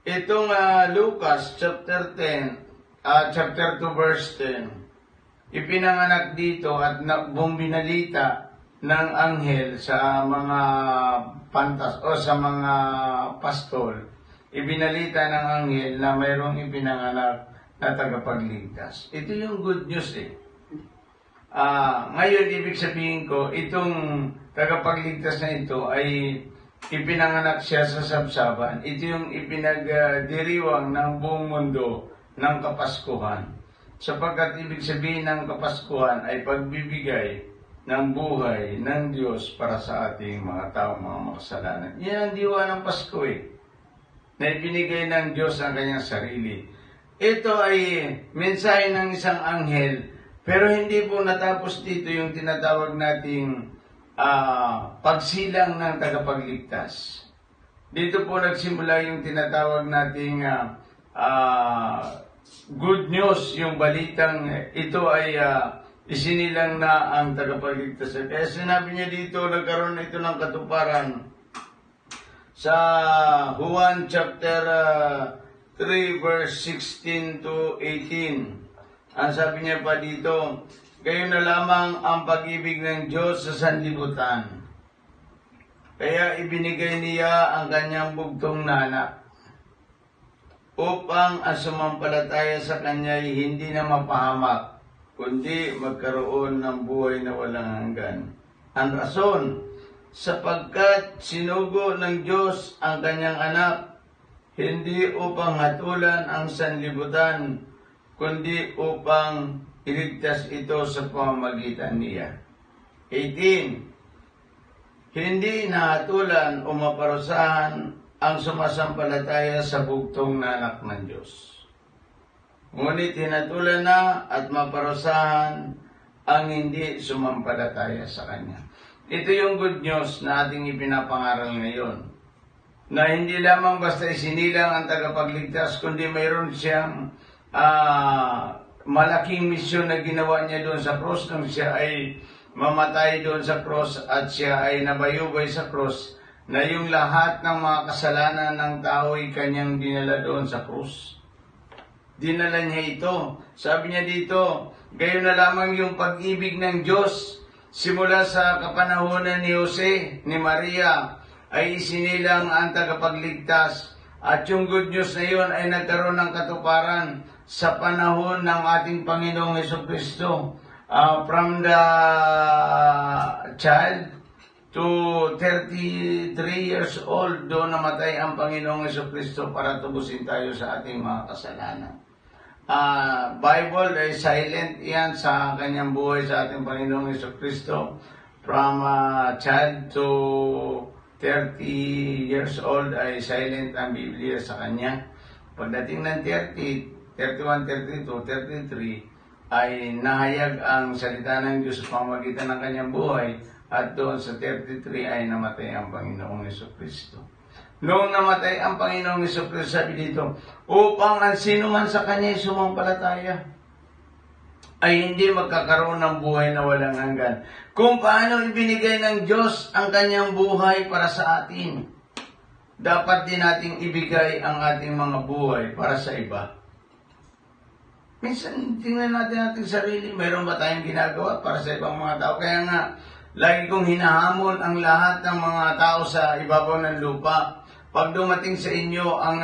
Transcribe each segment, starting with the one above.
Itong Lucas chapter 10, chapter 2 verse 10, ipinanganak dito at bumbinalita ng anghel sa mga pantas o sa mga pastol. Ibinalita ng anghel na mayroong ipinanganak na tagapagligtas. Ito yung good news eh. Ngayon, ibig sabihin ko, itong tagapagligtas na ito ay ipinanganak siya sa sabsaban. Ito yung ipinagdiriwang ng buong mundo ng Kapaskuhan. Sapagkat ibig sabihin ng Kapaskuhan ay pagbibigay ng buhay ng Diyos para sa ating mga tao, mga makasalanan. Yan ang diwa ng Pasko eh, na ibinigay ng Diyos ang kanyang sarili. Ito ay mensahe ng isang anghel, pero hindi po natapos dito yung tinatawag nating pagsilang ng tagapagligtas. Dito po nagsimula yung tinatawag nating good news, yung balitang ito ay isinilang na ang tagapagligtas. Kaya sinabi niya dito, nagkaroon ito ng katuparan sa Juan chapter 3 verse 16 to 18. Ang sabi niya pa dito, gayon na lamang ang pag-ibig ng Diyos sa sanlibutan. Kaya ibinigay niya ang kanyang bugtong na anak, upang ang sumampalataya sa kanya ay hindi na mapahamak, kundi magkaroon ng buhay na walang hanggan. Ang rason, sapagkat sinugo ng Diyos ang kanyang anak, hindi upang hatulan ang sanlibutan, kundi upang iligtas ito sa pamamagitan niya. 18. Hindi nahatulan o maparusahan ang sumasampalataya sa bugtong na anak ng Diyos. Ngunit hinatulan na at maparusahan ang hindi sumampalataya sa Kanya. Ito yung good news na ating ipinapangaral ngayon. Na hindi lamang basta isinilang ang tagapagligtas, kundi mayroon siyang malaking misyon na ginawa niya doon sa cross nung siya ay mamatay doon sa cross at siya ay nabayubay sa cross, na yung lahat ng mga kasalanan ng tao ay kanyang dinala doon sa cross. Dinala niya ito. Sabi niya dito, gayon na lamang yung pag-ibig ng Diyos simula sa kapanahunan ni Jose, ni Maria, ay isinilang ang tagapagligtas. At yung good news na yun ay nagkaroon ng katuparan sa panahon ng ating Panginoong Jesucristo. From the child to 33 years old, doon namatay ang Panginoong Jesucristo para tubusin tayo sa ating mga kasalanan. Bible ay silent yan sa kanyang buhay sa ating Panginoong Jesucristo. From child to 30 years old ay silent ang Biblia sa kanya. Pagdating ng 30, 31, 32, 33 ay nahayag ang salita ng Diyos sa pamamagitan ng kanyang buhay, at doon sa 33 ay namatay ang Panginoong Jesucristo. Noong namatay ang Panginoong Jesucristo, sabi dito, upang ang sino man sa kanya sumampalataya ay hindi magkakaroon ng buhay na walang hanggan. Kung paano ibinigay ng Diyos ang kanyang buhay para sa atin, dapat din nating ibigay ang ating mga buhay para sa iba. Minsan, tingnan natin ating sarili, mayroon ba tayong ginagawa para sa ibang mga tao? Kaya nga, lagi kong hinahamon ang lahat ng mga tao sa ibabaw ng lupa. Pag dumating sa inyo ang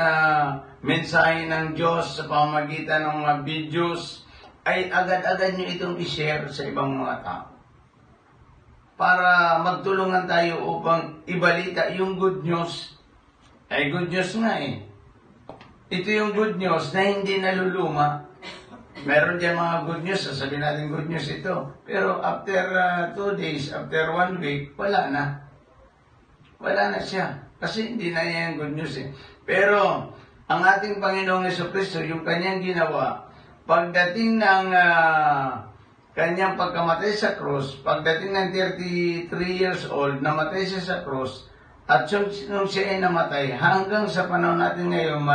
mensahe ng Diyos sa pamamagitan ng mga videos, ay agad-agad nyo itong i-share sa ibang mga tao. Para magtulungan tayo upang ibalita yung good news. Ay good news nga eh. Ito yung good news na hindi naluluma. Meron dyan mga good news, sasabihin natin good news ito. Pero after 2 days, after 1 week, wala na. Wala na siya. Kasi hindi na yan good news eh. Pero ang ating Panginoong Jesucristo, yung kanyang ginawa, pagdating ng kanyang pagkamatay sa cross, pagdating ng 33 years old, namatay siya sa cross, at nung siya ay namatay, hanggang sa panahon natin ngayon,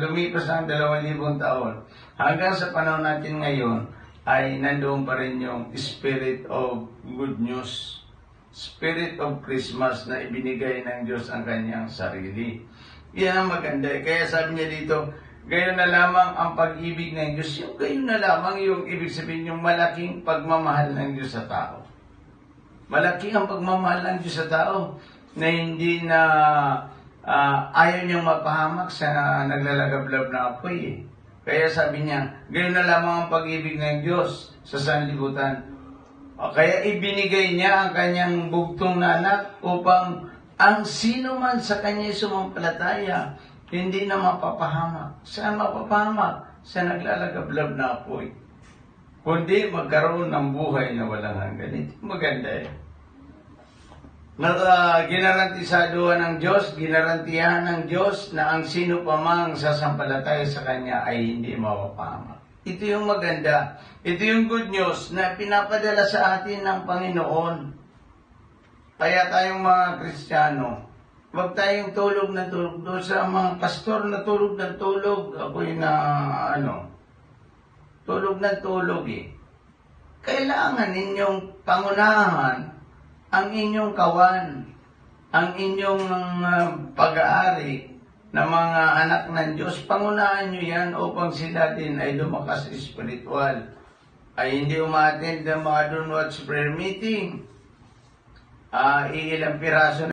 lumipas ang 2,000 taon, hanggang sa panahon natin ngayon, ay nandoon pa rin yung spirit of good news. Spirit of Christmas na ibinigay ng Diyos ang kanyang sarili. Yan ang maganda. Kaya sabi niya dito, gayon na lamang ang pag-ibig ng Diyos. Yung gayon na lamang yung ibig sabihin yung malaking pagmamahal ng Diyos sa tao. Malaki ang pagmamahal ng Diyos sa tao na hindi na ayaw niyang mapahamak sa naglalagablab na apoy eh. Kaya sabi niya, gayon na lamang ang pag-ibig ng Diyos sa sanlibutan. Kaya ibinigay niya ang kanyang bugtong na anak upang ang sino man sa kanya sumampalataya, hindi na mapapahamak. Saan mapapahamak? Sa naglalagablab na apoy. Kundi magkaroon ng buhay na walang hanggan. Ito maganda eh. Ginarantisaduhan ng Diyos, ginarantiyahan ng Diyos na ang sino pa mang sasampalataya sa Kanya ay hindi mapapahamak. Ito yung maganda. Ito yung good news na pinapadala sa atin ng Panginoon. Kaya tayong mga Kristiyano, huwag tayong tulog na tulog. Doon sa mga pastor na tulog na tulog, ako'y tulog na tulog eh. Kailangan ninyong pangunahan ang inyong kawan, ang inyong pag-aari ng mga anak ng Diyos. Pangunahan nyo yan upang sila din ay lumakas spiritual. Ay hindi umattend ng mga Don't Watch Prayer Meeting. Iilang piraso